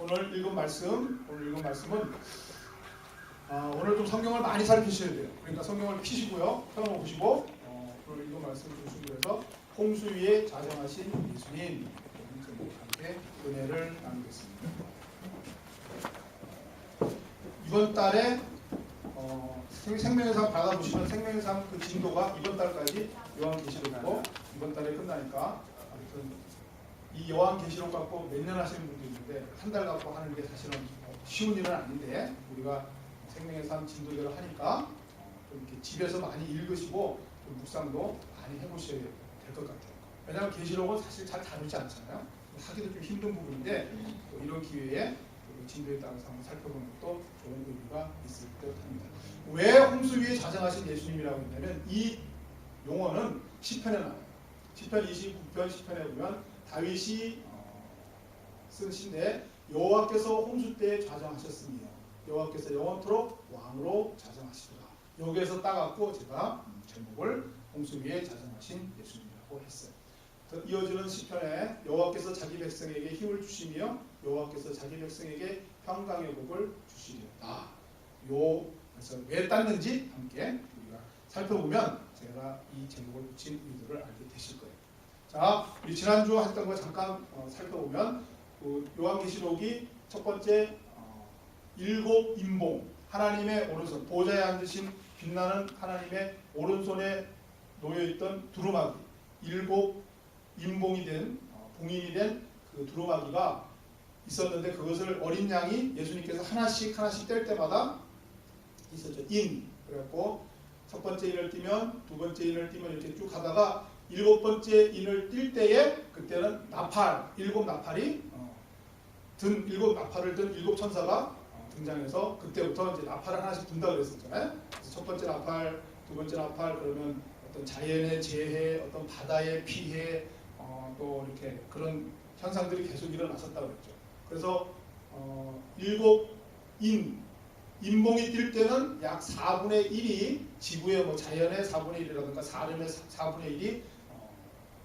오늘 읽은 말씀은 오늘 좀 성경을 많이 살피셔야 돼요. 그러니까 성경을 피시고요. 펴놓으시고 오늘 읽은 말씀을 중심으로 해서 홍수 위에 자정하신 예수님 함께 은혜를 나누겠습니다. 이번 달에 생명의 삶 받아보시면 생명의 삶 그 진도가 이번 달까지 요한계시록이고 이번 달에 끝나니까 아무튼 이 요한계시록 갖고 몇 년 하시는 분도 있는데 한 달 갖고 하는 게 사실은 쉬운 일은 아닌데 우리가 생명의 삶 진도대로 하니까 좀 이렇게 집에서 많이 읽으시고 좀 묵상도 많이 해보셔야 될 것 같아요. 왜냐하면 계시록은 사실 잘 다루지 않잖아요. 하기도 좀 힘든 부분인데 또 이런 기회에 진도에 따라서 한번 살펴보는 것도 좋은 의미가 있을 듯 합니다. 왜 홍수 위에 자정하신 예수님이라고 했냐면 이 용어는 시편에 나와요. 시편 29편 시편에 보면 다윗이 쓴 시인데 여호와께서 홍수 때에 자정하셨으며 여호와께서 영원토록 왕으로 자정하시리라. 여기에서 따갖고 제가 제목을 홍수 위에 자정하신 예수님이라고 했어요. 이어지는 시편에 여호와께서 자기 백성에게 힘을 주시며 여호와께서 자기 백성에게 평강의 복을 주시리로다. 그래서 왜 땄는지 함께 우리가 살펴보면 제가 이 제목을 붙인 의도를 알게 되실 거예요. 자, 우리 지난주 했던 거 잠깐 살펴보면 요한계시록이 첫 번째 일곱 인봉 하나님의 오른손 보좌에 앉으신 빛나는 하나님의 오른손에 놓여있던 두루마기 일곱 인봉이 된 봉인이 된 그 두루마기가 있었는데 그것을 어린 양이 예수님께서 하나씩 뗄 때마다 있었죠. 그래갖고 첫 번째 인을 띄면 두 번째 인을 띄면 이렇게 쭉 가다가 일곱 번째 인을 띌 때에 그때는 일곱 나팔이 일곱 나팔을 든 일곱 천사가 등장해서 그때부터 이제 나팔을 하나씩 분다 그랬었잖아요. 그래서 첫 번째 나팔, 두 번째 나팔 그러면 어떤 자연의 재해, 어떤 바다의 피해, 또 이렇게 그런 현상들이 계속 일어났었다고 그랬죠. 그래서 일곱 인봉이 뛸 때는 약 4분의 1이 지구의 자연의 4분의 1이라든가 사람의 4분의 1이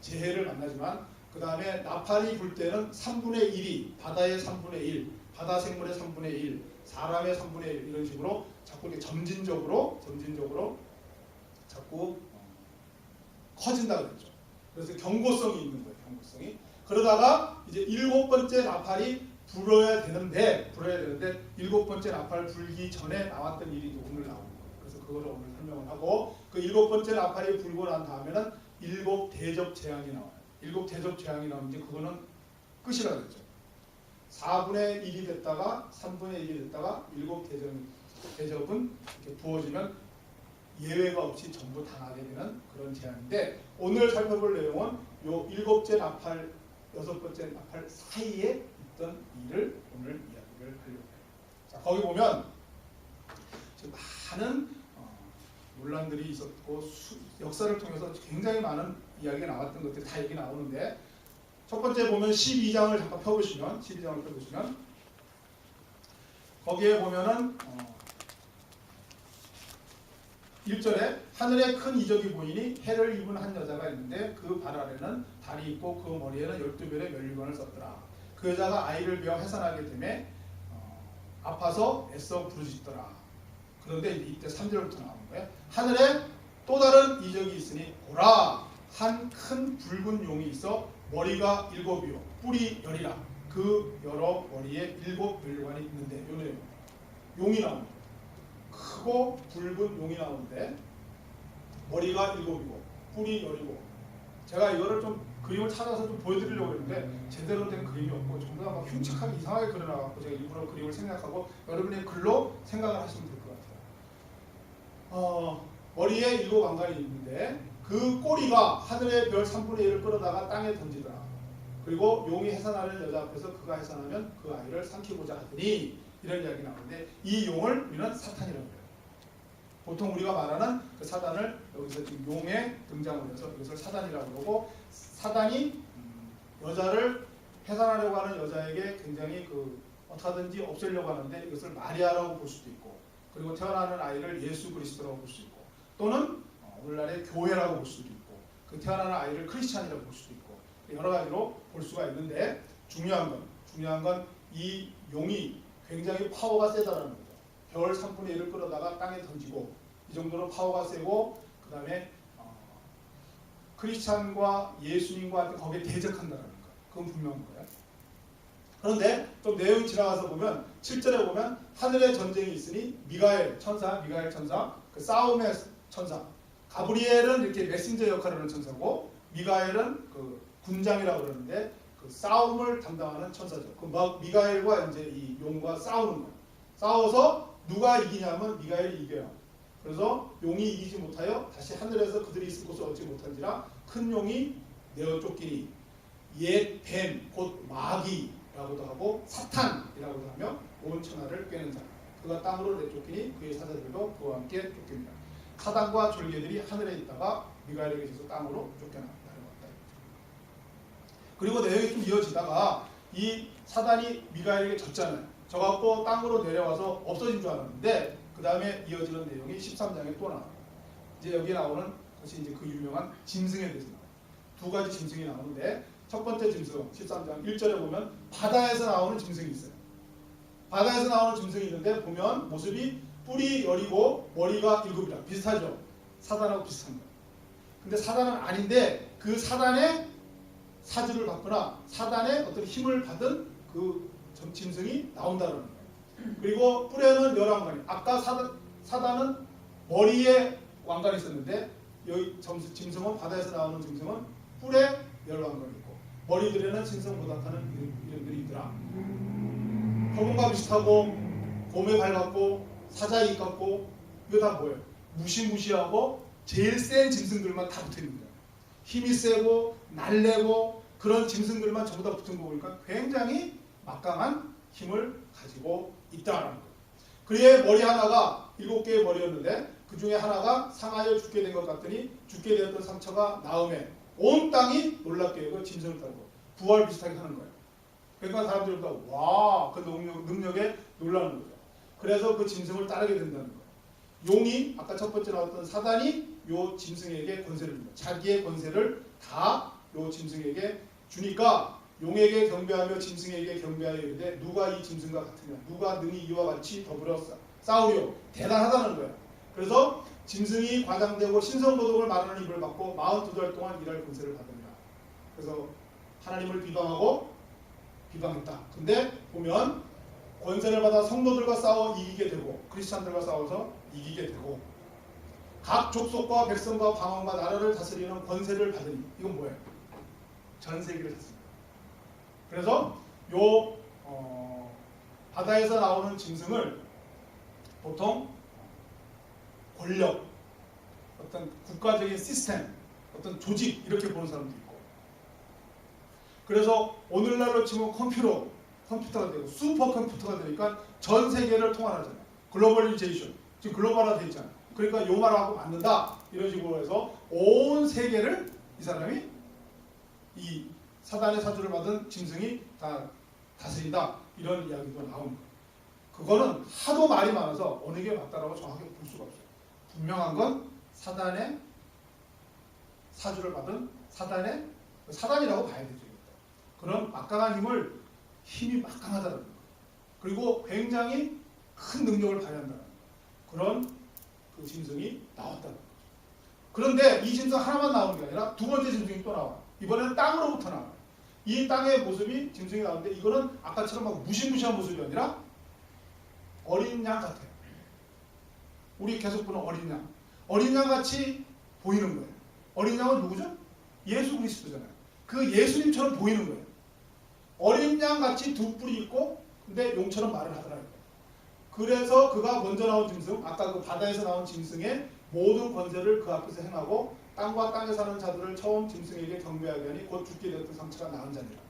재해를 만나지만 그 다음에 나팔이 불 때는 3분의 1이 바다의 3분의 1, 바다 생물의 3분의 1, 사람의 3분의 1 이런 식으로 자꾸 이렇게 점진적으로 자꾸 커진다 그랬죠. 그래서 경고성이 있는 거예요. 경고성이. 그러다가 이제 일곱 번째 나팔이 불어야 되는데 일곱 번째 나팔 불기 전에 나왔던 일이 오늘 나오는 거예요. 그래서 그거를 오늘 설명을 하고 그 일곱 번째 나팔이 불고 난 다음에는 일곱 대접 재앙이 나와요. 일곱 대접 재앙이 나오는데 그거는 끝이라고 했죠. 4분의 1이 됐다가 3분의 1이 됐다가 일곱 대접은 이렇게 부어지면 예외가 없이 전부 당하게 되는 그런 재앙인데 오늘 살펴볼 내용은 요 일곱째 나팔, 여섯 번째 나팔 사이에 있던 일을 오늘 이야기를 하려고 해요. 자, 거기 보면 많은 논란들이 있었고 역사를 통해서 굉장히 많은 이야기가 나왔던 것들이 다 여기 나오는데 첫 번째 보면 12장을 잠깐 펴보시면 거기에 보면은 1절에 하늘에 큰 이적이 보이니 해를 입은 한 여자가 있는데 그 발 아래는 달이 있고 그 머리에는 12별의 면류관을 썼더라. 그 여자가 아이를 베어 해산하게 되매 아파서 애써 부르짖더라. 그런데 이때 3절부터 나오는 거예요. 하늘에 또 다른 이적이 있으니 보라 한 큰 붉은 용이 있어 머리가 7이요 뿔이 10이라. 그 여러 머리에 7 면류관이 있는데 요 내용 용이 나옵니다. 크고 붉은 용이 나오는데 머리가 7이고 뿔이 10이고 제가 이거를 좀 그림을 찾아서 좀 보여드리려고 했는데 제대로 된 그림이 없고 전부 다 막 흉측하게 이상하게 그려놔갖고 제가 일부러 그림을 생략하고 여러분의 글로 생각을 하시면 될 것 같아요. 머리에 7 왕관이 있는데 그 꼬리가 하늘의 별 3분의 1을 끌어다가 땅에 던지더라. 그리고 용이 해산하는 여자 앞에서 그가 해산하면 그 아이를 삼키고자 하더니 이런 이야기 나오는데 이 용을 우리는 사탄이라고 해요. 보통 우리가 말하는 그 사단을 여기서 지금 용의 등장을 해서 이것을 사단이라고 그러고 사단이 여자를 해산하려고 하는 여자에게 굉장히 어떻게든지 없애려고 하는데 이것을 마리아라고 볼 수도 있고 그리고 태어나는 아이를 예수 그리스도라고 볼 수 있고 또는 오늘날의 교회라고 볼 수도 있고 그 태어나는 아이를 크리스찬이라고 볼 수도 있고 여러 가지로 볼 수가 있는데 중요한 건 이 용이 굉장히 파워가 세다라는 거죠. 별 3분의 1을 끌어다가 땅에 던지고 이 정도로 파워가 세고 그 다음에 크리스찬과 예수님과 거기에 대적한다는 거예요. 그건 분명한 거예요. 그런데 좀 내용이 지나가서 보면 7절에 보면 하늘에 전쟁이 있으니 미가엘 천사, 그 싸움의 천사. 가브리엘은 이렇게 메신저 역할을 하는 천사고 미가엘은 그 군장이라고 그러는데 그 싸움을 담당하는 천사죠. 그 미가엘과 이제 이 용과 싸우는 거예요. 싸워서 누가 이기냐면 미가엘이 이겨요. 그래서 용이 이기지 못하여 다시 하늘에서 그들이 있을 곳을 얻지 못한지라 큰 용이 내어 쫓기니 옛 뱀, 곧 마귀라고도 하고 사탄이라고도 하며 온 천하를 꿰는 자. 그가 땅으로 내쫓기니 그의 사자들도 그와 함께 쫓깁니다. 사단과 졸개들이 하늘에 있다가 미가엘에게 있어서 땅으로 쫓겨났다. 그리고 내용이 좀 이어지다가 이 사단이 미가엘에게 졌잖아요. 저갖고 땅으로 내려와서 없어진 줄 알았는데 그 다음에 이어지는 내용이 13장에 또 나와요. 이제 여기 나오는 것이 이제 그 유명한 짐승에 대해서 나와요. 두 가지 짐승이 나오는데 첫 번째 짐승 13장 1절에 보면 바다에서 나오는 짐승이 있어요. 바다에서 나오는 짐승이 있는데 보면 모습이 뿔이 여리고 머리가 7이라 비슷하죠. 사단하고 비슷한 거예요. 근데 사단은 아닌데 그 사단의 사주를 받거나 사단의 어떤 힘을 받은 그 짐승이 나온다는 거예요. 그리고 뿔에는 11관이. 아까 사단은 머리에 왕관이 있었는데 여기 짐승은 바다에서 나오는 짐승은 뿔에 11관이 있고 머리들에는 신성보다하는 이름들이 있더라. 표범과 비슷하고 곰에 발 같고 사자의 입 같고 이거 다 뭐예요? 무시무시하고 제일 센 짐승들만 다 붙어있는 거예요. 힘이 세고 날래고 그런 짐승들만 전부 다 붙은 거 보니까 굉장히 막강한 힘을 가지고 있다는 거예요. 그의 머리 하나가 7개의 머리였는데 그 중에 하나가 상하여 죽게 된 것 같더니 죽게 되었던 상처가 나음에 온 땅이 놀랍게 여겨 짐승을 따르고 부활 비슷하게 하는 거예요. 그러니까 사람들이 다 와, 그 능력에 놀라는 거죠. 그래서 그 짐승을 따르게 된다는 거예요. 용이 아까 첫 번째 나왔던 사단이 요 짐승에게 권세를 줍니다. 자기의 권세를 다 요 짐승에게 주니까 용에게 경배하며 짐승에게 경배하여 이르되 누가 이 짐승과 같으냐 누가 능히 이와 같이 더불어 싸우려 대단하다는 거예요. 그래서 짐승이 과장되고 신성모독을 말하는 입을 받고 42달 동안 일할 권세를 받으리라. 그래서 하나님을 비방했다. 근데 보면 권세를 받아 성도들과 싸워 이기게 되고 크리스찬들과 싸워서 이기게 되고 각 족속과 백성과 방언과 나라를 다스리는 권세를 받으니 이건 뭐예요? 전 세계를 다스립니다. 그래서 요 바다에서 나오는 짐승을 보통 권력, 어떤 국가적인 시스템, 어떤 조직 이렇게 보는 사람도 있고 그래서 오늘날로 치면 컴퓨터가 되고 슈퍼컴퓨터가 되니까 전 세계를 통할하잖아요. 글로벌리제이션, 지금 글로벌화 되어 있잖아요. 그러니까 요 말하고 맞는다 이런 식으로 해서 온 세계를 이 사람이 이 사단의 사주를 받은 짐승이 다 다스린다 이런 이야기도 나옵니다. 그거는 하도 말이 많아서 어느 게 맞다라고 정확하게 볼 수가 없어요. 분명한 건 사단의 사주를 받은 사단이라고 봐야 되죠. 그런 막강한 힘이 막강하다는 거예요. 그리고 굉장히 큰 능력을 발휘한다는 그런 그 짐승이 나왔다는 거죠. 그런데 이 짐승 하나만 나오는 게 아니라 두 번째 짐승이 또 나와요. 이번에는 땅으로부터 나와요. 이 땅의 모습이 짐승이 나오는데 이거는 아까처럼 막 무시무시한 모습이 아니라 어린 양 같아요. 우리 계속 보는 어린 양. 어린 양 같이 보이는 거예요. 어린 양은 누구죠? 예수 그리스도잖아요. 그 예수님처럼 보이는 거예요. 어린 양 같이 두 뿔이 있고 근데 용처럼 말을 하더라고요. 그래서 그가 먼저 나온 짐승, 아까 그 바다에서 나온 짐승의 모든 권세를 그 앞에서 행하고 땅과 땅에 사는 자들을 처음 짐승에게 경배하게 하니 곧 죽게 되었던 상처가 나은 자니라.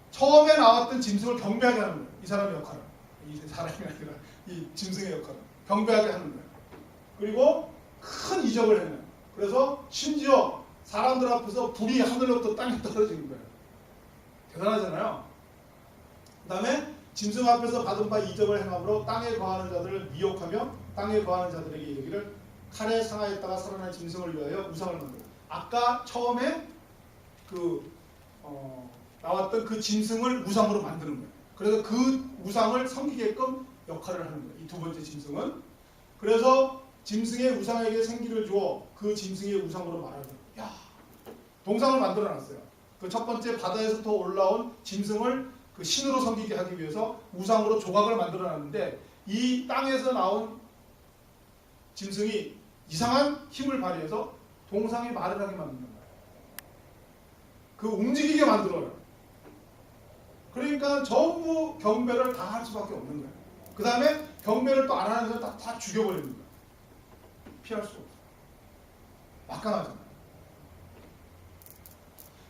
처음에 나왔던 짐승을 경배하게 하는 거예요. 이 사람의 역할은. 이 사람이 아니라 이 짐승의 역할은. 경배하게 하는 거예요. 그리고 큰 이적을 해내요. 그래서 심지어 사람들 앞에서 불이 하늘로부터 땅에 떨어지는 거예요. 대단하잖아요. 그 다음에 짐승 앞에서 받은 바 이적을 행함으로 땅에 거하는 자들을 미혹하며 땅에 거하는 자들에게 이르기를 칼에 상하였다가 살아난 짐승을 위하여 우상을 만들어. 아까 처음에 나왔던 그 짐승을 우상으로 만드는 거예요. 그래서 그 우상을 섬기게끔 역할을 하는 거예요. 이 두 번째 짐승은. 그래서 짐승의 우상에게 생기를 주어 그 짐승의 우상으로 말하는 거예요. 야, 동상을 만들어놨어요. 그 첫 번째 바다에서부터 올라온 짐승을 그 신으로 섬기게 하기 위해서 우상으로 조각을 만들어놨는데 이 땅에서 나온 짐승이 이상한 힘을 발휘해서 동상이 말을 하게 만드는 거예요. 그 움직이게 만들어요. 그러니까 전부 경배를 다 할 수밖에 없는 거예요. 그 다음에 경배를 또 안 하는 사람 다 죽여버리는 거예요. 피할 수가 없어요. 막강하잖아요.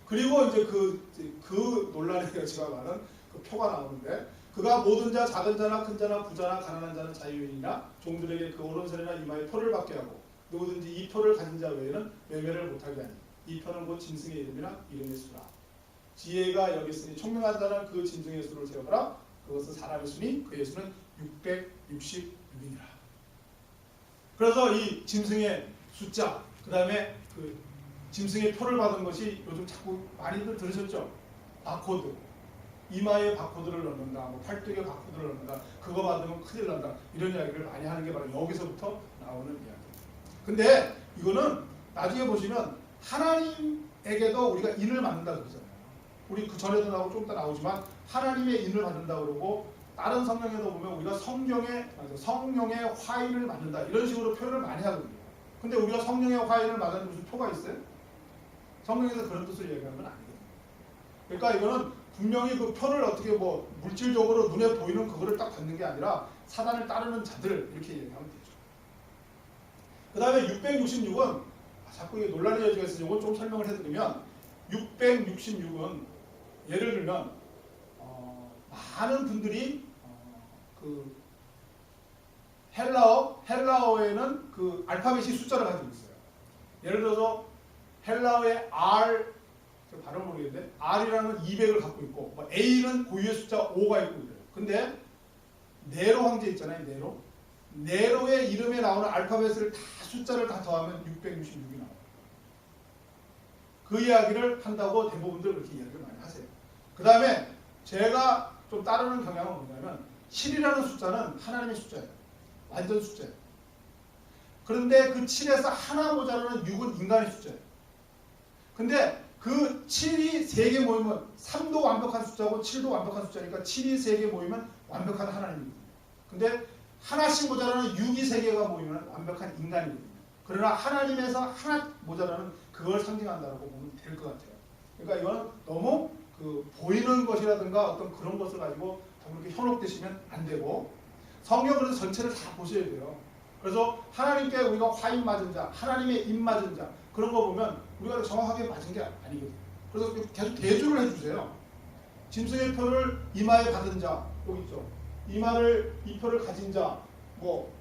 그리고 이제 그 논란에 제가 말한 그 표가 나오는데 그가 모든 자, 작은 자나 큰 자나 부자나 가난한 자는 자유인이나 종들에게 그 오른손이나 이마에 표를 받게 하고 누구든지 이 표를 가진 자 외에는 매매를 못하게 하니 이 표는 곧 짐승의 이름이나 이름의 수라. 지혜가 여기 있으니 총명한 자는 그 짐승의 수를 세어보라. 그것은 사람의 수니 그의 수는 666이니라. 그래서 이 짐승의 숫자, 그 다음에 그 짐승의 표를 받은 것이 요즘 자꾸 많이들 들으셨죠? 바코드. 이마에 바코드를 넣는다, 뭐 팔뚝에 바코드를 넣는다, 그거 받으면 큰일 난다, 이런 이야기를 많이 하는 게 바로 여기서부터 나오는 이야기입니다. 근데 이거는 나중에 보시면 하나님에게도 우리가 인을 받는다 그러잖아요. 우리 그 전에도 나오고 좀 이따 나오지만 하나님의 인을 받는다 그러고 다른 성경에도 보면 우리가 성령의 화인을 받는다 이런 식으로 표현을 많이 하거든요. 근데 우리가 성령의 화인을 받는 무슨 표가 있어요? 성경에서 그런 뜻을 얘기하는 건 아니거든요. 그러니까 이거는 분명히 그 표를 어떻게 뭐 물질적으로 눈에 보이는 그거를 딱 받는 게 아니라 사단을 따르는 자들 이렇게 얘기하면 되죠. 그 다음에 666은 자꾸 이게 논란의 여지가 있어서 이건 좀 설명을 해드리면 666은 예를 들면 많은 분들이 그 헬라어에는 그 알파벳이 숫자를 가지고 있어요. 예를 들어서 헬라어의 R 발음 모르겠는데 R이라는 건 200을 갖고 있고 뭐 A는 고유의 숫자 5가 있고 그래요. 근데 네로 황제 있잖아요. 네로의 이름에 나오는 알파벳을 다 숫자를 다 더하면 666이 나와요. 그 이야기를 한다고 대부분들 그렇게 이야기를 많이 하세요. 그 다음에 제가 좀 따르는 경향은 뭐냐면 7이라는 숫자는 하나님의 숫자예요. 완전 숫자예요. 그런데 그 7에서 하나 모자라는 6은 인간의 숫자예요. 근데 그 7이 3개 모이면 3도 완벽한 숫자고 7도 완벽한 숫자니까 7이 3개 모이면 완벽한 하나님입니다. 근데 하나씩 모자라는 6이 3개가 모이면 완벽한 인간입니다. 그러나 하나님에서 하나 모자라는 그걸 상징한다고 보면 될 것 같아요. 그러니까 이거는 너무 그 보이는 것이라든가 어떤 그런 것을 가지고 그렇게 현혹되시면 안 되고 성경 그래서 전체를 다 보셔야 돼요. 그래서 하나님께 우리가 화인 맞은 자, 하나님의 입 맞은 자 그런 거 보면 우리가 정확하게 맞은 게 아니거든요. 그래서 계속 대조를 해주세요. 짐승의 표를 이마에 받은 자 여기 있죠. 이 표를 가진 자, 뭐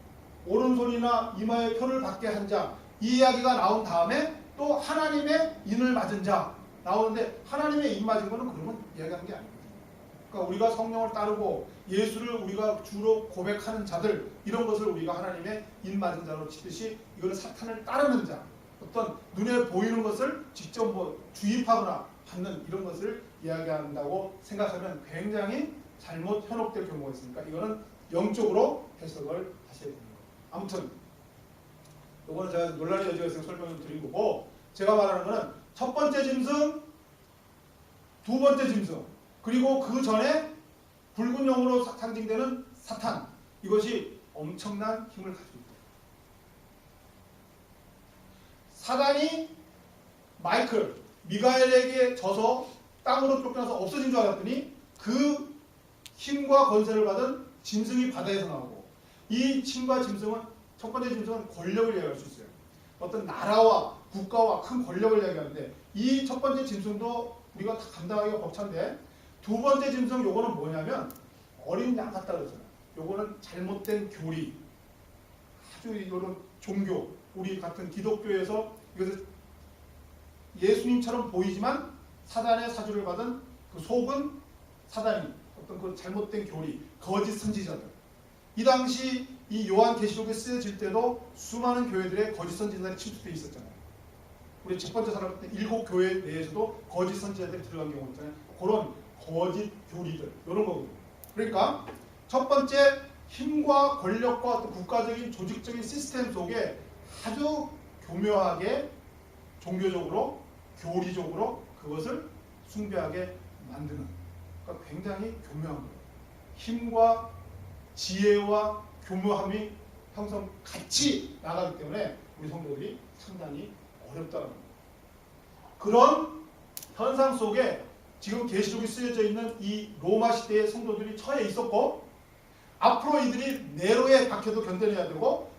오른손이나 이마에 표를 받게 한 자, 이 이야기가 나온 다음에 또 하나님의 인을 맞은 자 나오는데 하나님의 인 맞은 거는 그런 건 이야기하는 게 아니거든요. 그러니까 우리가 성령을 따르고 예수를 우리가 주로 고백하는 자들 이런 것을 우리가 하나님의 인 맞은 자로 치듯이 이거는 사탄을 따르는 자, 어떤 눈에 보이는 것을 직접 뭐 주입하거나 받는 이런 것을 이야기한다고 생각하면 굉장히 잘못 현혹될 경우가 있으니까 이거는 영적으로 해석을 하셔야 됩니다. 아무튼 이거는 제가 논란의 여지가 있어서 설명을 드린 거고 제가 말하는 거는 첫 번째 짐승, 두 번째 짐승 그리고 그 전에 붉은 영으로 상징되는 사탄 이것이 엄청난 힘을 가지고 있다. 사단이 미가엘에게 져서 땅으로 쫓겨나서 없어진 줄 알았더니 그 힘과 권세를 받은 짐승이 바다에서 나오고 이 힘과 짐승은 첫 번째 짐승은 권력을 이야기할 수 있어요. 어떤 나라와 국가와 큰 권력을 이야기하는데 이 첫 번째 짐승도 우리가 다 감당하기가 벅찬데 두 번째 짐승 요거는 뭐냐면 어린 양 같다 그러잖아요. 요거는 잘못된 교리 아주 이거는 종교 우리 같은 기독교에서 이것을 예수님처럼 보이지만 사단의 사주를 받은 그 속은 사단이 어떤 그 잘못된 교리 거짓 선지자들 이 당시 이 요한계시록에 쓰여질 때도 수많은 교회들의 거짓 선지자들이 침투되어 있었잖아요. 우리 첫 번째 사람 때 7교회 내에서도 거짓 선지자들이 들어간 경우 있잖아요. 그런 거짓 교리들 이런 거거든요. 그러니까 첫 번째 힘과 권력과 어떤 국가적인 조직적인 시스템 속에 아주 교묘하게 종교적으로 교리적으로 그것을 숭배하게 만드는, 그러니까 굉장히 교묘한 거예요. 힘과 지혜와 교묘함이 항상 같이 나가기 때문에 우리 성도들이 상당히 어렵다는 겁니다. 그런 현상 속에 지금 계시록이 쓰여져 있는 이 로마 시대의 성도들이 처해 있었고, 앞으로 이들이 네로의 박해도 견뎌내야 되고,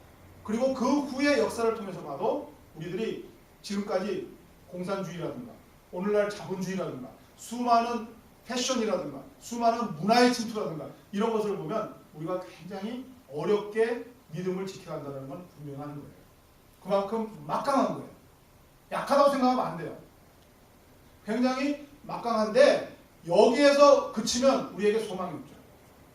그리고 그 후의 역사를 통해서 봐도 우리들이 지금까지 공산주의라든가 오늘날 자본주의라든가 수많은 패션이라든가 수많은 문화의 침투라든가 이런 것을 보면 우리가 굉장히 어렵게 믿음을 지켜야 한다는 건 분명한 거예요. 그만큼 막강한 거예요. 약하다고 생각하면 안 돼요. 굉장히 막강한데 여기에서 그치면 우리에게 소망이 없죠.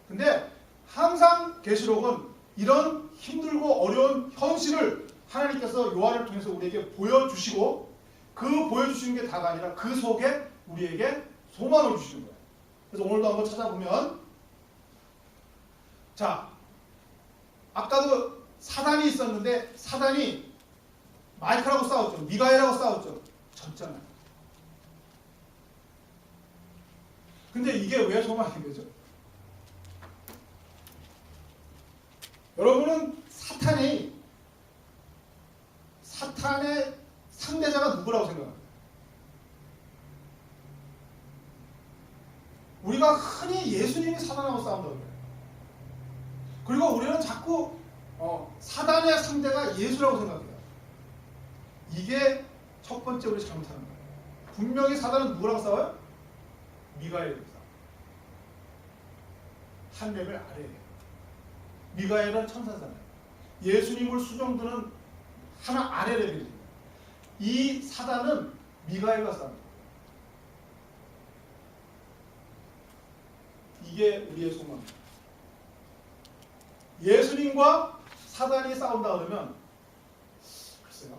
근데 항상 계시록은 이런 힘들고 어려운 현실을 하나님께서 요한을 통해서 우리에게 보여주시고, 그 보여주시는 게 다가 아니라 그 속에 우리에게 소망을 주시는 거예요. 그래서 오늘도 한번 찾아보면, 자, 아까도 사단이 있었는데 사단이 마이크라고 싸웠죠. 미가엘하고 싸웠죠. 졌잖아요. 근데 이게 왜 소망이 되죠? 여러분은 사탄의 상대자가 누구라고 생각합니까? 우리가 흔히 예수님이 사단하고 싸운다고 그래요. 그리고 우리는 자꾸 사단의 상대가 예수라고 생각해요. 이게 첫 번째 우리 잘못하는 거예요. 분명히 사단은 누구랑 싸워요? 미가엘이랑 싸워요. 한 레벨 아래에요. 미가엘은 천사잖아요. 예수님을 수종드는 하나 아래 레벨입니다. 이 사단은 미가엘과 싸웁니다. 이게 우리의 소망입니다. 예수님과 사단이 싸운다 그러면 글쎄요.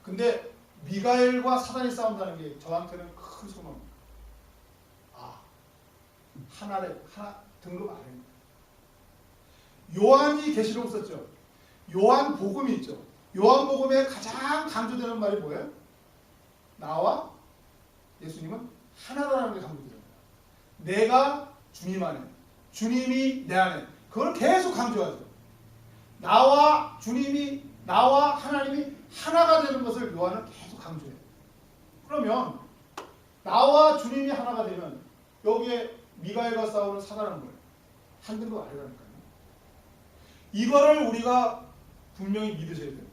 근데 미가엘과 사단이 싸운다는 게 저한테는 큰 소망입니다. 하나 등급 아래입니다. 요한이 계시록 썼죠. 요한 복음이 있죠. 요한 복음에 가장 강조되는 말이 뭐예요? 나와 예수님은 하나다라는 게 강조됩니다. 내가 주님 안에, 주님이 내 안에, 그걸 계속 강조하죠. 나와 주님이, 나와 하나님이 하나가 되는 것을 요한은 계속 강조해요. 그러면 나와 주님이 하나가 되면 여기에 미가엘과 싸우는 사단은 뭐예요? 한 등급 아래라니까요. 이거를 우리가 분명히 믿으셔야 돼요.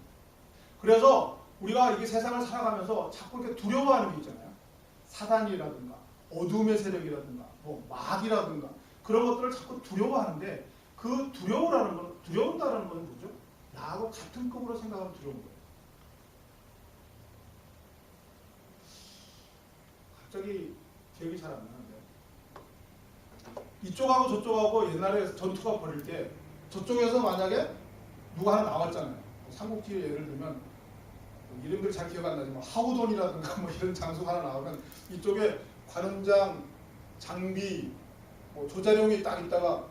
그래서 우리가 이게 세상을 살아가면서 자꾸 이렇게 두려워하는 게 있잖아요. 사단이라든가 어둠의 세력이라든가 뭐 마귀라든가 그런 것들을 자꾸 두려워하는데, 그 두려운다는 건 뭐죠? 나하고 같은 급으로 생각하면 두려운 거예요. 갑자기 기억이 잘 안 나는데, 이쪽하고 저쪽하고 옛날에 전투가 벌일 때 저쪽에서 만약에 누가 하나 나왔잖아요. 삼국지 예를 들면 이름들 잘 기억 안 나지만 하우돈이라든가 뭐 이런 장소가 하나 나오면 이쪽에 관원장, 장비, 뭐 조자룡이 딱 있다가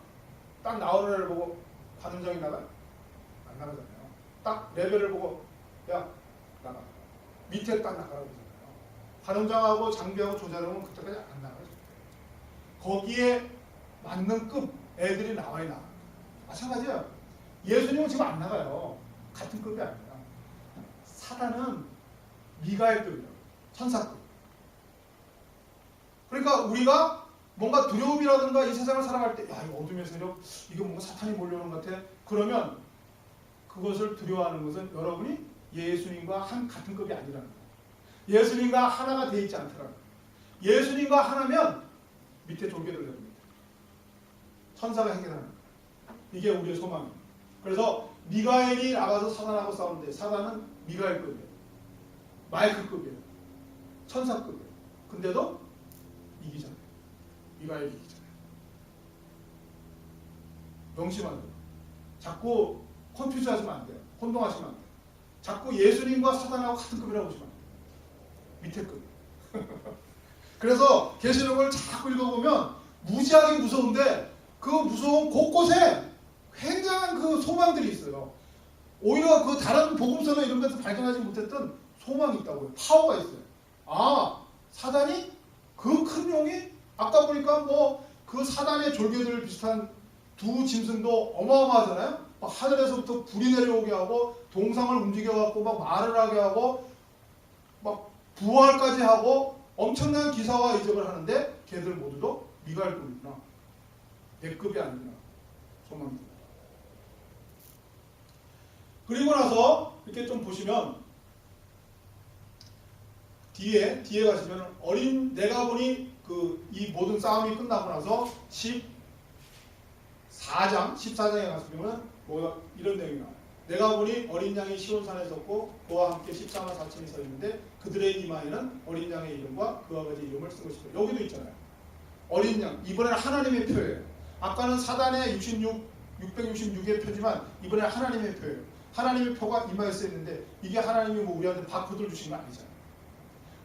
딱 나오는 애를 보고 관원장이 나가요? 안 나가잖아요. 딱 레벨을 보고 야 나가. 밑에 딱 나가라고 그러잖아요. 관원장하고 장비하고 조자룡은 그때까지 안 나가요. 거기에 맞는 급 애들이 나와야 나가. 마찬가지야. 예수님은 지금 안 나가요. 같은 급이 아니라. 사단은 미가엘급이에요. 천사급. 그러니까 우리가 뭔가 두려움이라든가 이 세상을 살아갈 때, 야, 이 어둠의 세력, 이거 뭔가 사탄이 몰려오는 것 같아. 그러면 그것을 두려워하는 것은 여러분이 예수님과 같은 급이 아니라는 거예요. 예수님과 하나가 돼 있지 않더라는 거예요. 예수님과 하나면 밑에 졸개들 됩니다. 천사가 해결하는 거예요. 이게 우리의 소망이에요. 그래서 미가엘이 나가서 사단하고 싸우는데 사단은 미가엘급이에요. 마이크급이에요. 천사급이에요. 근데도 이기잖아요. 미가엘이 이기잖아요. 명심하세요. 자꾸 컨퓨즈 하시면 안 돼요. 혼동하시면 안 돼요. 자꾸 예수님과 사단하고 같은 급이라고 보시면 안 돼요. 밑에 급. 그래서 계시록을 자꾸 읽어보면 무지하게 무서운데 그 무서운 곳곳에 굉장한 그 소망들이 있어요. 오히려 그 다른 복음서나 이런 데서 발견하지 못했던 소망이 있다고요. 파워가 있어요. 아, 사단이 그 큰 용이 아까 보니까 뭐 그 사단의 졸개들 비슷한 두 짐승도 어마어마하잖아요. 막 하늘에서부터 불이 내려오게 하고 동상을 움직여갖고 막 말을 하게 하고 막 부활까지 하고 엄청난 기사와 이적을 하는데 걔들 모두도 미갈급이구나. 내 급이 아니구나. 소망이. 그리고 나서 이렇게 좀 보시면 뒤에 가시면 내가 보니 이 모든 싸움이 끝나고 나서 14장에 가시면 뭐 이런 내용이 나와요. 내가 보니 어린 양이 시온산에 섰고 그와 함께 14만 4천이 서 있는데 그들의 이마에는 어린 양의 이름과 그와 같이 이름을 쓴 것이다. 여기도 있잖아요. 어린 양. 이번에는 하나님의 표예요. 아까는 사단의 666의 표지만 이번에는 하나님의 표예요. 하나님의 표가 이마에 쓰였는데 이게 하나님이 뭐 우리한테 바코드를 주신 거 아니잖아요.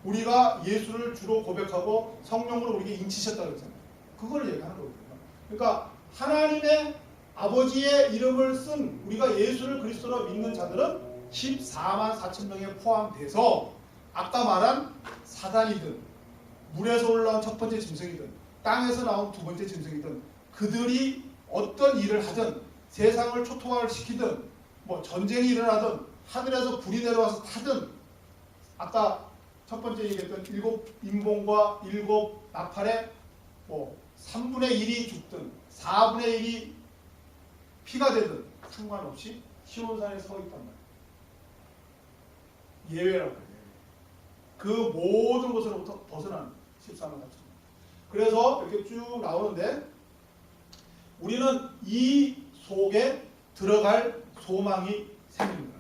우리가 예수를 주로 고백하고 성령으로 우리에게 인치셨다고 했잖아요. 그걸 얘기하는 거거든요. 그러니까 하나님의 아버지의 이름을 쓴 우리가 예수를 그리스도로 믿는 자들은 14만 4천 명에 포함돼서 아까 말한 사단이든 물에서 올라온 첫 번째 짐승이든 땅에서 나온 두 번째 짐승이든 그들이 어떤 일을 하든 세상을 초토화시키든 뭐 전쟁이 일어나든 하늘에서 불이 내려와서 타든 아까 첫 번째 얘기했던 7인봉과 7나팔에 뭐 3분의 1이 죽든 4분의 1이 피가 되든 상관없이 시온산에 서 있단 말이에요. 예외라고 해요. 그 모든 것으로부터 벗어나는 14만 4천. 그래서 이렇게 쭉 나오는데 우리는 이 속에 들어갈 소망이 생깁니다.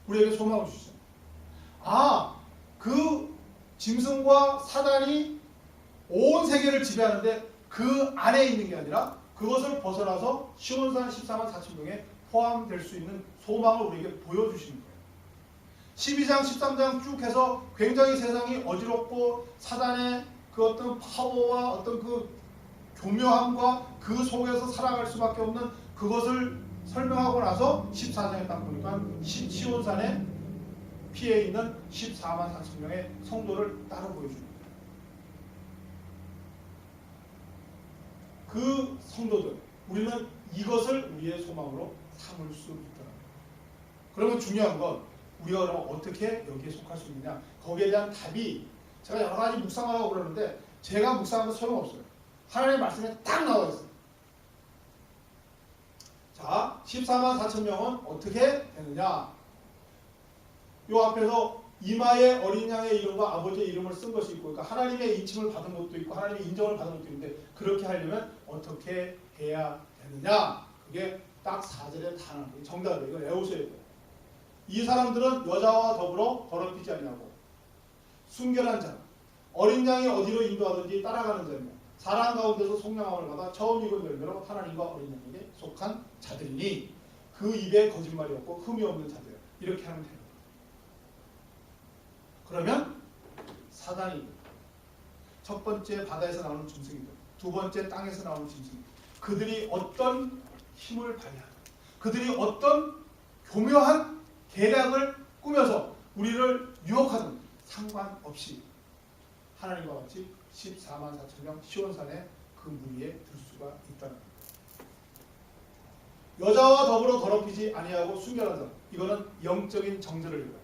우리에게 소망을 주시죠. 그 짐승과 사단이 온 세계를 지배하는데 그 안에 있는 게 아니라 그것을 벗어나서 시온산 14만 4천 명에 포함될 수 있는 소망을 우리에게 보여주시는 거예요. 12장, 13장 쭉 해서 굉장히 세상이 어지럽고 사단의 그 어떤 파워와 어떤 그 교묘함과 그 속에서 살아갈 수밖에 없는 그것을 설명하고 나서 14장에 딱 보니까 시온산에 피해 있는 14만 4천 명의 성도를 따로 보여줍니다. 그 성도들, 우리는 이것을 우리의 소망으로 삼을 수 있더라. 그러면 중요한 건 우리가 그러면 어떻게 여기에 속할 수 있느냐? 거기에 대한 답이 제가 여러 가지 묵상하라고 그러는데 제가 묵상하면 소용없어요. 하나님의 말씀에 딱 나와 있어요. 자, 14만 4천 명은 어떻게 되느냐? 요 앞에서 이마에 어린 양의 이름과 아버지의 이름을 쓴 것이 있고, 그러니까 하나님의 인침을 받은 것도 있고 하나님의 인정을 받은 것도 있는데 그렇게 하려면 어떻게 해야 되느냐? 그게 딱 4절에 다 나와요. 정답이에요. 이걸 외우셔야 돼요. 이 사람들은 여자와 더불어 더럽히지 아니하고 순결한 자, 어린 양이 어디로 인도하든지 따라가는 자며 사랑 가운데서 속량함을 받아 처음 익은 열매로 하나님과 어린 양에게 속한 자들이니 그 입에 거짓말이 없고 흠이 없는 자들. 이렇게 하면 돼요. 그러면 사단이 첫 번째 바다에서 나오는 짐승이든 두 번째 땅에서 나오는 짐승이든 그들이 어떤 힘을 발휘하든 그들이 어떤 교묘한 계략을 꾸며서 우리를 유혹하든 상관없이 하나님과 같이 14만 4천 명 시온산의 그 무리에 들 수가 있다는 거예요. 여자와 더불어 더럽히지 아니하고 순결한 자, 이거는 영적인 정죄를 얘기해요.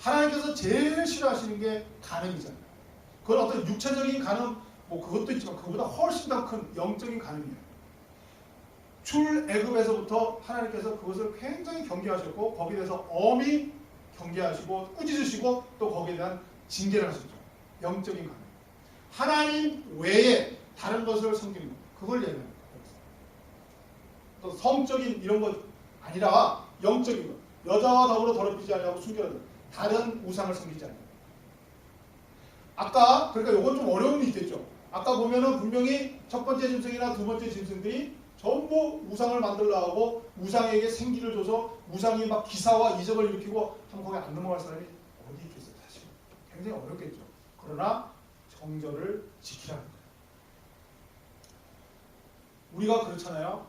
하나님께서 제일 싫어하시는 게 간음이잖아요. 그건 어떤 육체적인 간음, 뭐 그것도 있지만 그보다 훨씬 더 큰 영적인 간음이에요. 출애굽에서부터 하나님께서 그것을 굉장히 경계하셨고 거기에 대해서 엄히 경계하시고 꾸짖으시고 또 거기에 대한 징계를 하셨죠. 영적인 간음. 하나님 외에 다른 것을 섬기는 것, 그걸 얘기합니다. 또 성적인 이런 것 아니라 영적인 것. 여자와 더불어 더럽히지 아니하고 순결하다. 다른 우상을 섬기지 않아요. 아까 그러니까 이건 좀 어려움이 있겠죠. 아까 보면은 분명히 첫 번째 짐승이나 두 번째 짐승들이 전부 우상을 만들려 하고 우상에게 생기를 줘서 우상이 막 기사와 이적을 일으키고 한 거기 안 넘어갈 사람이 어디 있겠어요. 사실 굉장히 어렵겠죠. 그러나 정절을 지키라는 거예요. 우리가 그렇잖아요.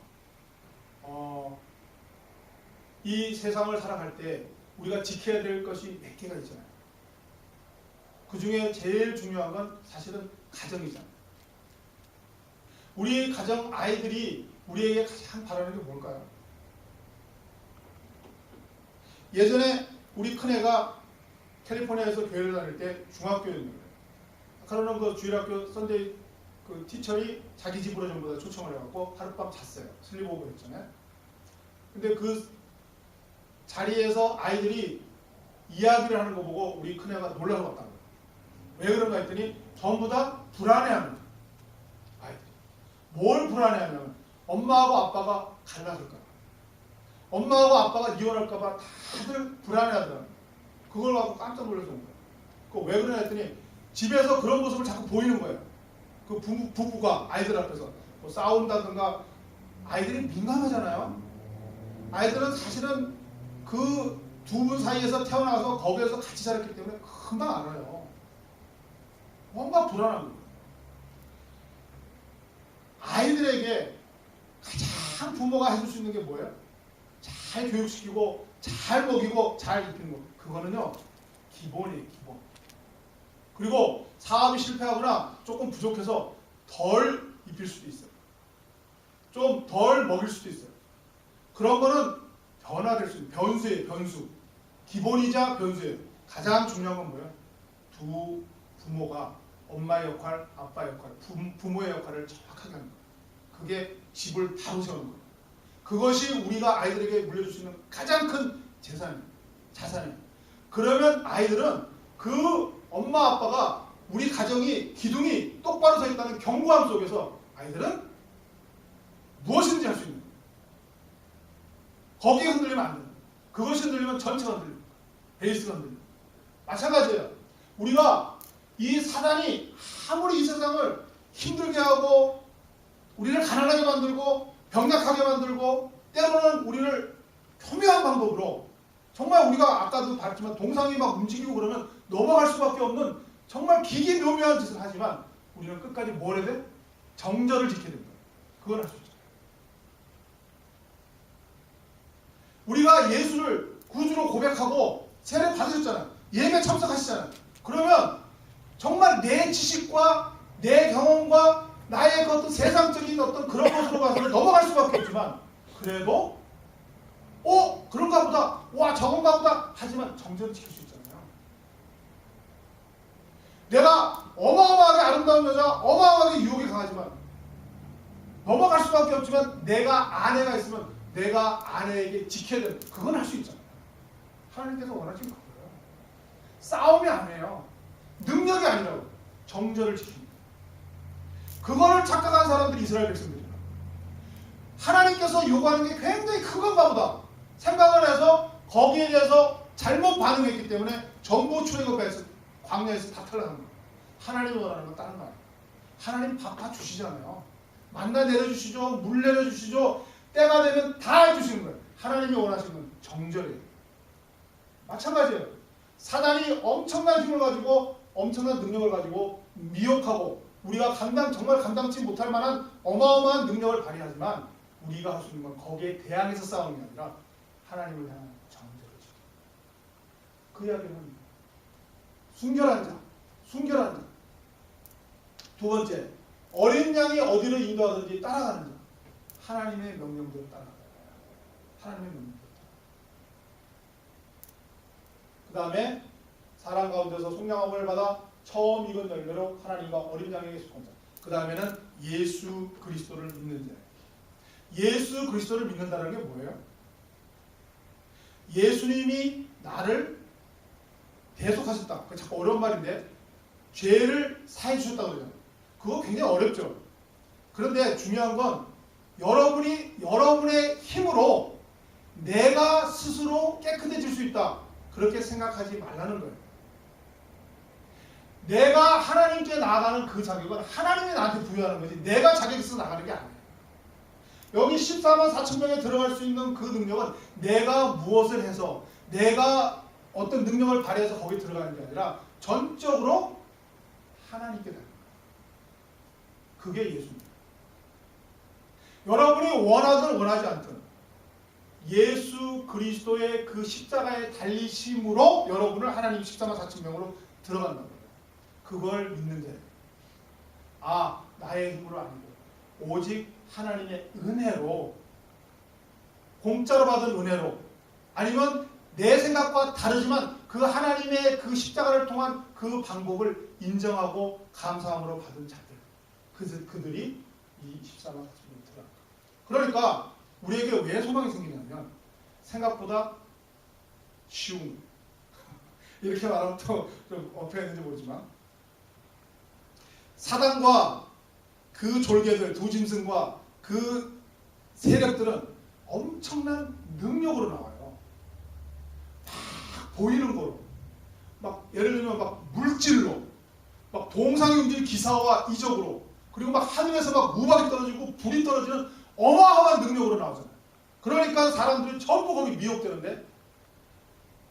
이 세상을 살아갈 때 우리가 지켜야 될 것이 몇 개가 있잖아요. 그 중에 제일 중요한 건 사실은 가정이잖아요. 우리 가정 아이들이 우리에게 가장 바라는 게 뭘까요? 예전에 우리 큰애가 캘리포니아에서 교회를 다닐 때 중학교였는데, 그러는 그 주일학교 선데이 그 티처이 자기 집으로 전부 다 초청을 해갖고 하룻밤 잤어요. 슬리브오버 했잖아요. 근데 그 자리에서 아이들이 이야기를 하는 거 보고 우리 큰애가 놀라서 왔다고. 왜 그런가 했더니 전부 다 불안해하는 거예요. 아이들이. 뭘 불안해하냐면 엄마하고 아빠가 갈라설까 봐. 엄마하고 아빠가 이혼할까 봐 다들 불안해하더라고요. 그걸 갖고 깜짝 놀라서 온 거예요. 그거 왜 그러냐 했더니 집에서 그런 모습을 자꾸 보이는 거예요. 그 부부가 아이들 앞에서 뭐 싸운다든가. 아이들이 민감하잖아요. 아이들은 사실은 그 두 분 사이에서 태어나서 거기에서 같이 자랐기 때문에 금방 알아요. 뭔가 불안한 거예요. 아이들에게 가장 부모가 해줄 수 있는 게 뭐예요? 잘 교육시키고 잘 먹이고 잘 입히는 거. 그거는요 기본이에요. 기본. 그리고 사업이 실패하거나 조금 부족해서 덜 입힐 수도 있어요. 좀 덜 먹일 수도 있어요. 그런 거는 변화될 수 있는 변수예요. 변수. 기본이자 변수예요. 가장 중요한 건 뭐예요? 두 부모가 엄마의 역할, 아빠의 역할, 부모의 역할을 정확하게 하는 거예요. 그게 집을 바로 세우는 거예요. 그것이 우리가 아이들에게 물려줄 수 있는 가장 큰 재산이에요. 자산이에요. 그러면 아이들은 그 엄마 아빠가 우리 가정이 기둥이 똑바로 서 있다는 경고함 속에서 아이들은 무엇이든지 할 수 있는 거예요. 거기에 흔들리면 안 돼요. 그것이 흔들리면 전체가 흔들립니다. 베이스가 흔들립니다. 마찬가지예요. 우리가 이 사단이 아무리 이 세상을 힘들게 하고 우리를 가난하게 만들고 병약하게 만들고 때로는 우리를 교묘한 방법으로 정말 우리가 아까도 봤지만 동상이 막 움직이고 그러면 넘어갈 수밖에 없는 정말 기기묘묘한 짓을 하지만 우리는 끝까지 뭘 해야 돼? 정절을 지켜야 된다. 그걸 할 수 있죠. 우리가 예수를 구주로 고백하고 세례 받으셨잖아요. 예배 참석하시잖아요. 그러면 정말 내 지식과 내 경험과 나의 그 어떤 세상적인 어떤 그런 것으로 가서 넘어갈 수밖에 없지만 그래도 그런가 보다. 와 저건가 보다. 하지만 정절을 지킬 수 있잖아요. 내가 어마어마하게 아름다운 여자, 어마어마하게 유혹이 강하지만 넘어갈 수밖에 없지만 내가 아내가 있으면 내가 아내에게 지켜야 되는 그건 할 수 있잖아요. 하나님께서 원하시는 거예요. 싸움이 아니에요. 능력이 아니라고. 정절을 지킵니다. 그거를 착각한 사람들이 이스라엘 백성들이에요. 하나님께서 요구하는 게 굉장히 큰 건가 보다 생각을 해서 거기에 대해서 잘못 반응했기 때문에 전부 출애굽해서 광야에서 다 탈락한 거예요. 하나님이 원하는 건 다른 거예요. 하나님 밥 주시잖아요. 만나 내려주시죠. 물 내려주시죠. 때가 되면 다 해주시는 거예요. 하나님이 원하시는 건 정절이에요. 마찬가지예요. 사단이 엄청난 힘을 가지고 엄청난 능력을 가지고 미혹하고 우리가 정말 감당치 못할 만한 어마어마한 능력을 발휘하지만 우리가 할 수 있는 건 거기에 대항해서 싸우는 게 아니라 하나님을 향한 정절을 지키는 그 이야기는 순결한 자, 순결한 자. 두 번째, 어린 양이 어디로 인도하든지 따라가는 자. 하나님의 명령대로 따라가는 거예요. 하나님의 명령대로. 그 다음에 사람 가운데서 속량함을 받아 처음 익은 열매로 하나님과 어린 양에게 속한 자. 그 다음에는 예수 그리스도를 믿는 자예요. 예수 그리스도를 믿는다는 게 뭐예요? 예수님이 나를 대속하셨다. 그거 자꾸 어려운 말인데 죄를 사해 주셨다고 그러잖아요. 그거 굉장히 어렵죠. 그런데 중요한 건 여러분의 힘으로 내가 스스로 깨끗해질 수 있다. 그렇게 생각하지 말라는 거예요. 내가 하나님께 나아가는 그 자격은 하나님이 나한테 부여하는 거지 내가 자격이 있어서 나가는 게 아니에요. 여기 14만 4천 명에 들어갈 수 있는 그 능력은 내가 무엇을 해서 내가 어떤 능력을 발휘해서 거기 들어가는 게 아니라 전적으로 하나님께 가는 거예요. 그게 예수입니다. 여러분이 원하든 원하지 않든 예수 그리스도의 그 십자가의 달리심으로 여러분을 하나님 십자가 사천명으로 들어간다는 거예요. 그걸 믿는 자예요. 아, 나의 힘으로 아니고 오직 하나님의 은혜로, 공짜로 받은 은혜로, 아니면 내 생각과 다르지만 그 하나님의 그 십자가를 통한 그 방법을 인정하고 감사함으로 받은 자들, 그들이 이 십자가 사천명에 들어간다. 그러니까 우리에게 왜 소망이 생기냐면 생각보다 쉬운, 이렇게 말하면 또 좀 어폐했는지 모르지만 사단과 그 졸개들, 두 짐승과 그 세력들은 엄청난 능력으로 나와요. 막 보이는 거로, 막 예를 들면 막 물질로, 막 동상용질 기사와 이적으로, 그리고 막 하늘에서 막 우박이 떨어지고 불이 떨어지는 어마어마한 능력으로 나오잖아요. 그러니까 사람들이 전부 거기 미혹되는데,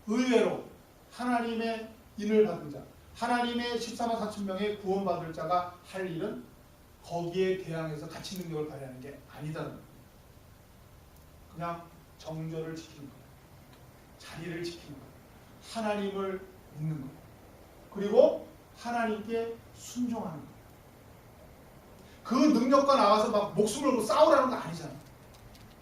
의외로 하나님의 인을 받은 자, 하나님의 14만 4천 명의 구원받을 자가 할 일은 거기에 대항해서 같이 능력을 발휘하는 게 아니다는 거예요. 그냥 정절을 지키는 거예요. 자리를 지키는 거예요. 하나님을 믿는 거예요. 그리고 하나님께 순종하는 거예요. 그 능력과 나가서 막 목숨을 걸고 싸우라는 거 아니잖아요.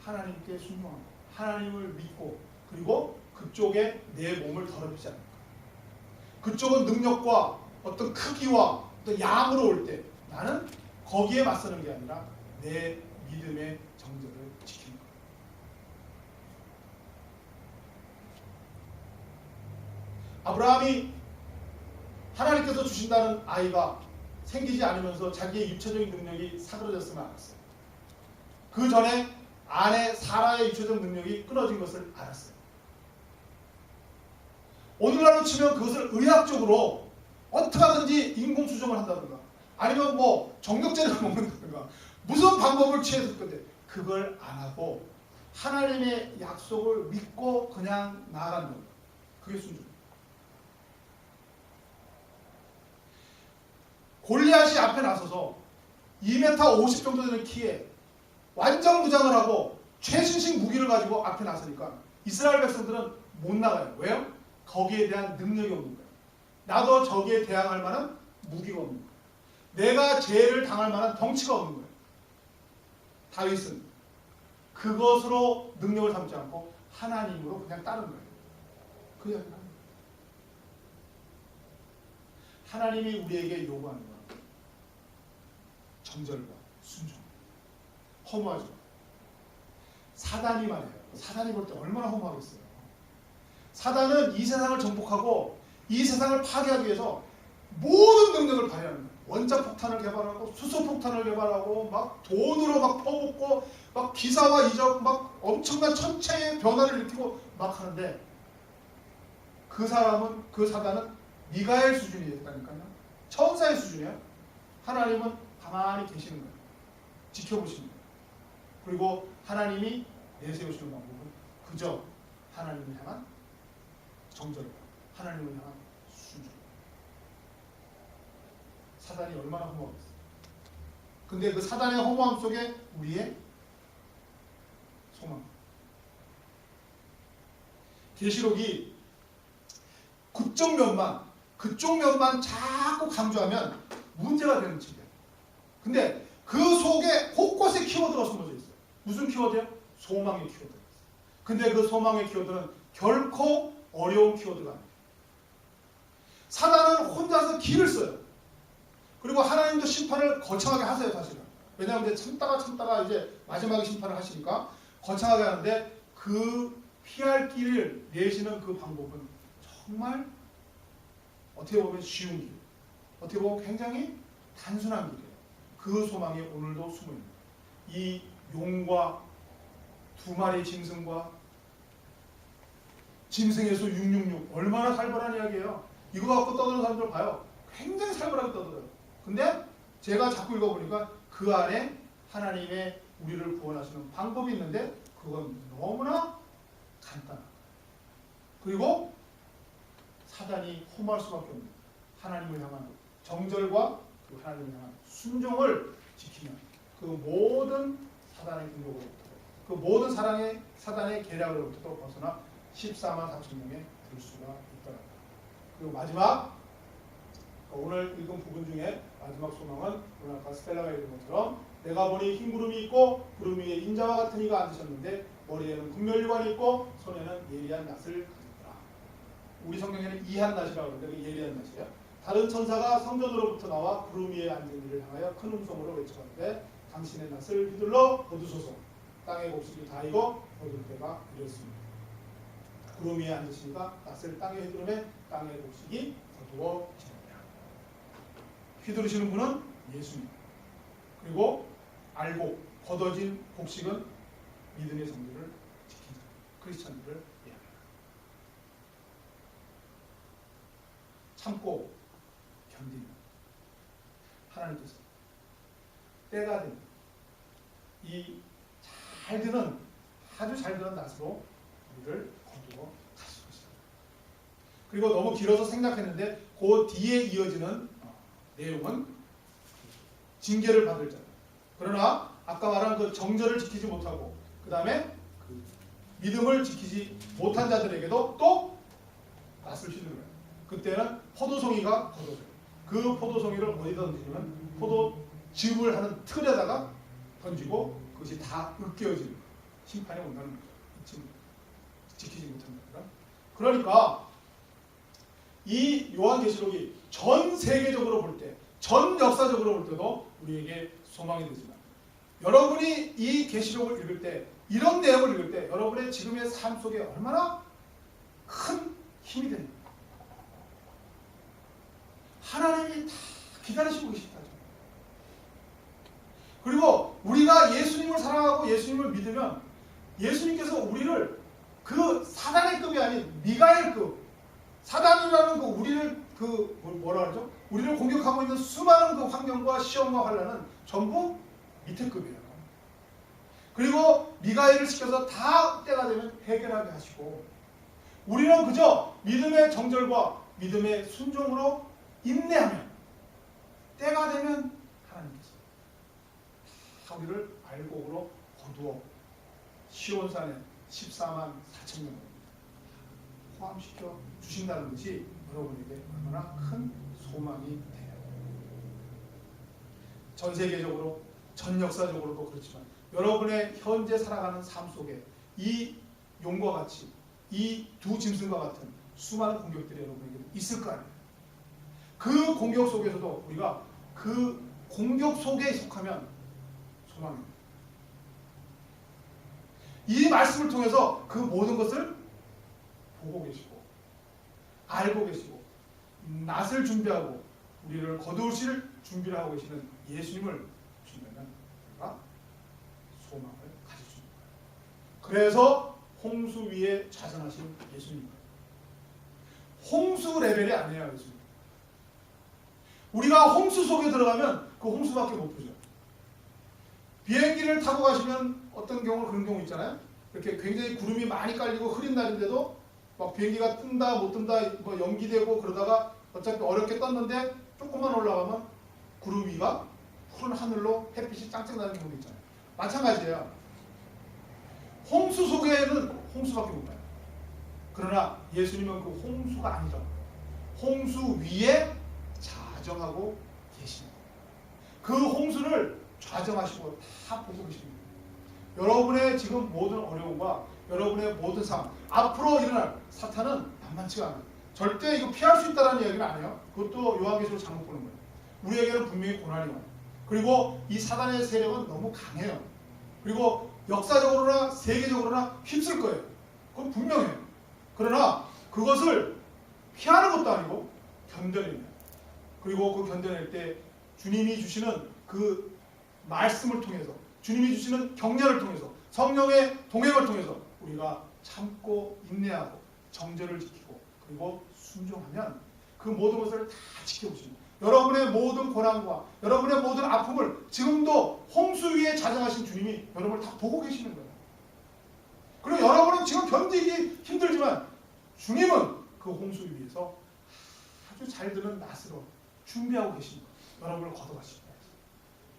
하나님께 순종하는 거예요. 하나님을 믿고, 그리고 그쪽에 내 몸을 더럽히지 않는 거예요. 그쪽은 능력과 어떤 크기와 어떤 양으로 올 때 나는 거기에 맞서는 게 아니라 내 믿음의 정절을 지키는 거예요. 아브라함이 하나님께서 주신다는 아이가 생기지 않으면서 자기의 육체적인 능력이 사그러졌으면 알았어요. 그 전에 아내 사라의 육체적 능력이 끊어진 것을 알았어요. 오늘날로 치면 그것을 의학적으로 어떻게 하든지 인공수정을 한다든가, 아니면 뭐 정력제를 먹는다든가, 무슨 방법을 취했을 건데 그걸 안 하고 하나님의 약속을 믿고 그냥 나아가는 겁니다. 그게 순종. 골리앗이 앞에 나서서 2m 50 정도 되는 키에 완전 무장을 하고 최신식 무기를 가지고 앞에 나서니까 이스라엘 백성들은 못 나가요. 왜요? 거기에 대한 능력이 없는 거예요. 나도 저기에 대항할 만한 무기가 없는 거예요. 내가 죄를 당할 만한 덩치가 없는 거예요. 다윗은 그것으로 능력을 삼지 않고 하나님으로 그냥 따른 거예요. 그게 아니라 하나님이 우리에게 요구하는 건 정절과 순종, 허무하죠. 사단이 말이에요. 사단이 볼 때 얼마나 허무하겠어요. 사단은 이 세상을 정복하고 이 세상을 파괴하기 위해서 모든 능력을 발휘하는 거예요. 원자폭탄을 개발하고 수소폭탄을 개발하고 막 돈으로 막 퍼붓고 막 기사와 이적 막 엄청난 천체의 변화를 일으키고 막 하는데, 그 사단은 미가엘 수준이 됐다니까요. 천사의 수준이에요. 하나님은 가만히 계시는 거예요. 지켜보시는 거예요. 그리고 하나님이 내세우시는 방법은 그저 하나님을 향한 정절과 하나님을 향한 순종. 사단이 얼마나 허무하겠어요. 근데 그 사단의 허무함 속에 우리의 소망. 계시록이 그쪽 면만 자꾸 강조하면 문제가 되는 집이에요. 근데 그 속에 곳곳에 키워드가 숨어져 있어요. 무슨 키워드예요? 소망의 키워드가 있어요. 근데 그 소망의 키워드는 결코 어려운 키워드가 아니에요. 사단은 혼자서 길을 써요. 그리고 하나님도 심판을 거창하게 하세요, 사실은. 왜냐하면 이제 참다가 이제 마지막에 심판을 하시니까 거창하게 하는데, 그 피할 길을 내시는 그 방법은 정말 어떻게 보면 쉬운 길, 어떻게 보면 굉장히 단순한 길이에요. 그 소망이 오늘도 숨어있는 거예요. 이 용과 두 마리의 짐승과 짐승의 수 666, 얼마나 살벌한 이야기예요. 이거 갖고 떠드는 사람들 봐요. 굉장히 살벌하게 떠들어요. 근데 제가 자꾸 읽어보니까 그 안에 하나님의 우리를 구원하시는 방법이 있는데 그건 너무나 간단하다. 그리고 사단이 허무할 수밖에 없는 하나님을 향한 정절과 그 하나님을 향한 순종을 지키면 그 모든 사단의 공격으로부터 그 모든 사단의 계략으로부터 벗어나 14만 4천 명에 들 수가 있더랍니다. 그리고 마지막 오늘 읽은 부분 중에 마지막 소망은 오늘 아까 스텔라가 읽은 것처럼 내가 보니 흰 구름이 있고 구름 위에 인자와 같은 이가 앉으셨는데 머리에는 국면류관이 있고 손에는 예리한 낫을 가졌더라. 우리 성경에는 이한 낫이라고 하는데 그 예리한 낫이에요. 다른 천사가 성전으로부터 나와 구름 위에 앉은 이를 향하여 큰 음성으로 외쳐가는데 당신의 낫을 휘둘러 거두소서. 땅의 곡식이 다 익어 거둘 때가 이렇습니다. 구름 위에 앉으시니까 낫을 땅에 휘두르매 땅의 곡식이 거두어지느니라. 휘두르시는 분은 예수님. 그리고 알고 걷어진 곡식은 믿음의 성도를 지키는 크리스천들을 이야기합니다. 참고 견디는 하나님께서 때가 되면 이 잘 드는 아주 잘 드는 낫으로 우리를 거두어 가실 것이다. 그리고 너무 길어서 생략했는데 그 뒤에 이어지는 내용은 징계를 받을 자. 그러나 아까 말한 그 정절을 지키지 못하고 그 다음에 그 믿음을 지키지 못한 자들에게도 또 낫을 휘두르요. 그때는 포도송이가 걷어져요. 그 포도송이를 어디다 던지냐면 포도즙을 하는 틀에다가 던지고 그것이 다 으깨어지는 심판이 온다는 거죠. 지키지 못한 자들. 그러니까 이 요한계시록이 전 세계적으로 볼 때, 전 역사적으로 볼 때도 우리에게 소망이 되지만 여러분이 이 계시록을 읽을 때, 이런 내용을 읽을 때 여러분의 지금의 삶 속에 얼마나 큰 힘이 됩니까? 하나님이 다 기다리시고 계시다. 그리고 우리가 예수님을 사랑하고 예수님을 믿으면 예수님께서 우리를 그 사단의 급이 아닌 미가엘 급, 사단이라는 그 우리를 그 뭐라 그러죠? 우리를 공격하고 있는 수많은 그 환경과 시험과 환난은 전부 밑에 급이에요. 그리고 미가엘을 시켜서 다 때가 되면 해결하게 하시고 우리는 그저 믿음의 정절과 믿음의 순종으로 인내하면 때가 되면 하나님께서 다 우리를 알곡으로 거두어 시온산에 14만 4천 명을 포함시켜 주신다는 것이 여러분에게 얼마나 큰 소망이 돼요. 전 세계적으로 전 역사적으로도 그렇지만 여러분의 현재 살아가는 삶 속에 이 용과 같이 이 두 짐승과 같은 수많은 공격들이 여러분에게 있을 거 아니에요. 그 공격 속에서도 우리가 그 공격 속에 속하면 소망입니다. 이 말씀을 통해서 그 모든 것을 보고 계시고 알고 계시고 낫을 준비하고 우리를 거두실 준비를 하고 계시는 예수님을 주면 우리가 소망을 가질 수 있는 거예요. 그래서 홍수 위에 자정하신 예수님. 홍수 레벨이 아니에요. 예수님. 우리가 홍수 속에 들어가면 그 홍수밖에 못 보죠. 비행기를 타고 가시면 어떤 경우 그런 경우 있잖아요. 이렇게 굉장히 구름이 많이 깔리고 흐린 날인데도 막 비행기가 뜬다 못 뜬다 뭐 연기되고 그러다가 어차피 어렵게 떴는데 조금만 올라가면 구름 위가 푸른 하늘로 햇빛이 짱짱 나는 경우도 있잖아요. 마찬가지예요. 홍수 속에는 홍수밖에 못 봐요. 그러나 예수님은 그 홍수가 아니라 홍수 위에 자정하고 계십니다. 그 홍수를 좌정하시고 다 보고 계십니다. 여러분의 지금 모든 어려움과 여러분의 모든 상황, 앞으로 일어날 사탄은 만만치가 않아요. 절대 이거 피할 수 있다는 이야기는 아니에요. 그것도 요한계시록 잘못 보는 거예요. 우리에게는 분명히 고난이 와요. 그리고 이 사단의 세력은 너무 강해요. 그리고 역사적으로나 세계적으로나 힘쓸 거예요. 그건 분명해요. 그러나 그것을 피하는 것도 아니고 견뎌냅니다. 그리고 그 견뎌낼 때 주님이 주시는 그 말씀을 통해서 주님이 주시는 격려를 통해서 성령의 동행을 통해서 우리가 참고 인내하고 정절을 지키고 그리고 순종하면 그 모든 것을 다 지켜보십니다. 여러분의 모든 고난과 여러분의 모든 아픔을 지금도 홍수 위에 자정하신 주님이 여러분을 다 보고 계시는 거예요. 그리고 여러분은 지금 견디기 힘들지만 주님은 그 홍수 위에서 아주 잘 드는 낫으로 준비하고 계십니다. 여러분을 걷어가십니다.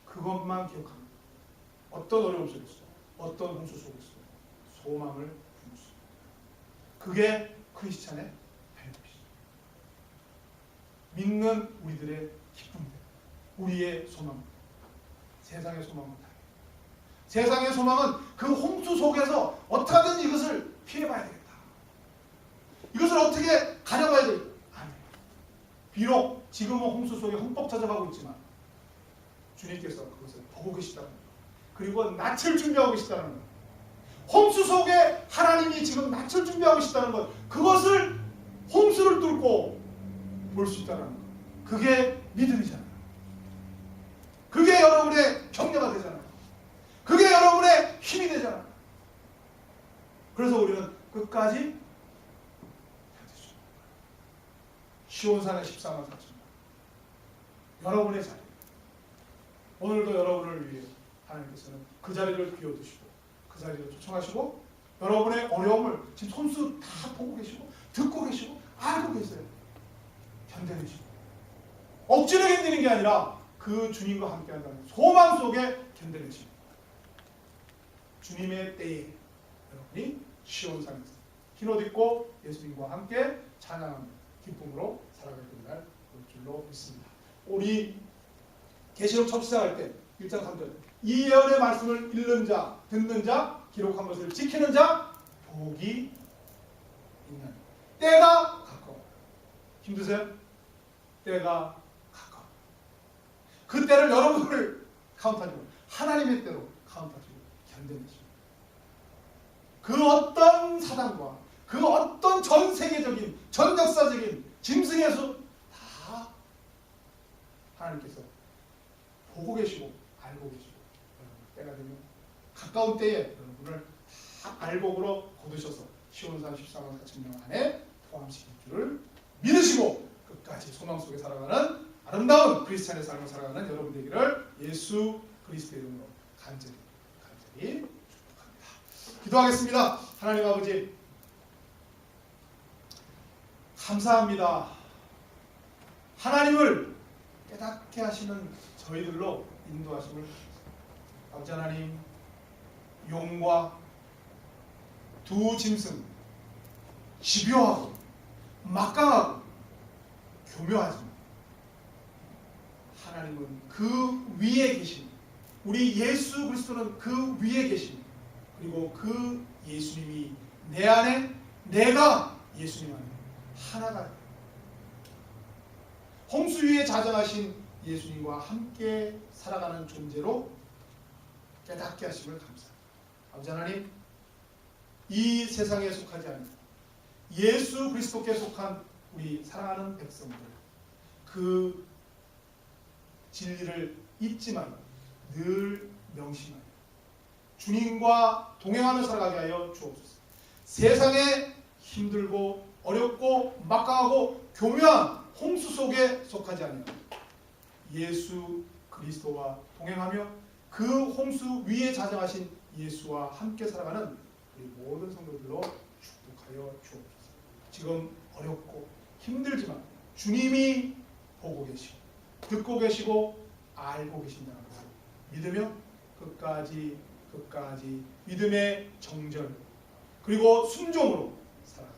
그것만 기억합니다. 어떤 어려움 속에서, 어떤 홍수 속에서 소망을 품을 수 있다. 그게 크리스찬의 행복이죠. 믿는 우리들의 기쁨입니다. 우리의 소망, 세상의 소망은 다르다. 세상의 소망은 그 홍수 속에서 어떻게든 이것을 피해봐야 되겠다. 이것을 어떻게 가려봐야 되겠다. 아니에요. 비록 지금은 홍수 속에 흠뻑 젖어가고 있지만 주님께서 그것을 보고 계시다는 것, 그리고 낯을 준비하고 계시다는 것, 홍수 속에 하나님이 지금 낯을 준비하고 계시다는 것, 그것을 홍수를 뚫고 볼 수 있다는 것, 그게 믿음이잖아요. 그게 여러분의 격려가 되잖아요. 그게 여러분의 힘이 되잖아요. 그래서 우리는 끝까지 해야 되죠. 시온산의 14만 4천 명, 여러분의 자리, 오늘도 여러분을 위해 하나님께서는 그 자리를 비워두시고 그 자리를 초청하시고 여러분의 어려움을 지금 손수 다 보고 계시고 듣고 계시고 알고 계세요. 견뎌내시고 억지로 견디는 게 아니라 그 주님과 함께 한다는 소망 속에 견뎌내시고 주님의 때에 여러분이 시온산에서 흰옷 입고 예수님과 함께 찬양하는 기쁨으로 살아가게 될 줄로 믿습니다. 우리 계시록 처음 시작할 때 1장 3절, 이 예언의 말씀을 읽는 자, 듣는 자, 기록한 것을 지키는 자 복이 있는, 때가 가까워. 힘드세요? 때가 가까워. 그 때를 여러분을 카운트하시고 하나님의 때로 카운트하시고 견뎌내시고 그 어떤 사단과 그 어떤 전 세계적인 전 역사적인 짐승의 수 다 하나님께서 보고 계시고 알고 계시고 때가 되면 가까운 때에 여러분을 다 알복으로 거두셔서 시온산 14만 4천 명 안에 포함시킬 줄을 믿으시고 끝까지 소망 속에 살아가는 아름다운 크리스찬의 삶을 살아가는 여러분 되기를 예수 그리스도의 이름으로 간절히 축복합니다. 기도하겠습니다. 하나님 아버지 감사합니다. 하나님을 깨닫게 하시는 저희들로 인도하심을 아버지 하나님, 용과 두 짐승, 집요하고 막강하고 교묘하지만 하나님은 그 위에 계신, 우리 예수 그리스도는 그 위에 계신, 그리고 그 예수님이 내 안에, 내가 예수님 안에 하나가, 홍수 위에 자정하신 예수님과 함께 살아가는 존재로 깨닫게 하심을 감사합니다. 아버지 하나님, 이 세상에 속하지 않는 예수 그리스도께 속한 우리 사랑하는 백성들, 그 진리를 잊지 말고 늘 명심하여 주님과 동행하며 살아가게 하여 주옵소서. 세상에 힘들고 어렵고 막강하고 교묘한 홍수 속에 속하지 않는 예수 그리스도와 동행하며 그 홍수 위에 자정하신 예수와 함께 살아가는 우리 모든 성도들로 축복하여 주옵소서. 지금 어렵고 힘들지만 주님이 보고 계시고 듣고 계시고 알고 계신다는 것을 믿으며 끝까지 믿음의 정절 그리고 순종으로 살아가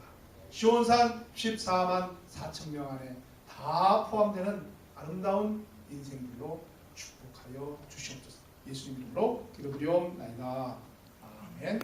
시온산 14만 4천 명 안에 다 포함되는 아름다운 인생들로 축복하여 주시옵소서. 예수님 이름으로 기도드리옵나이다. 아멘.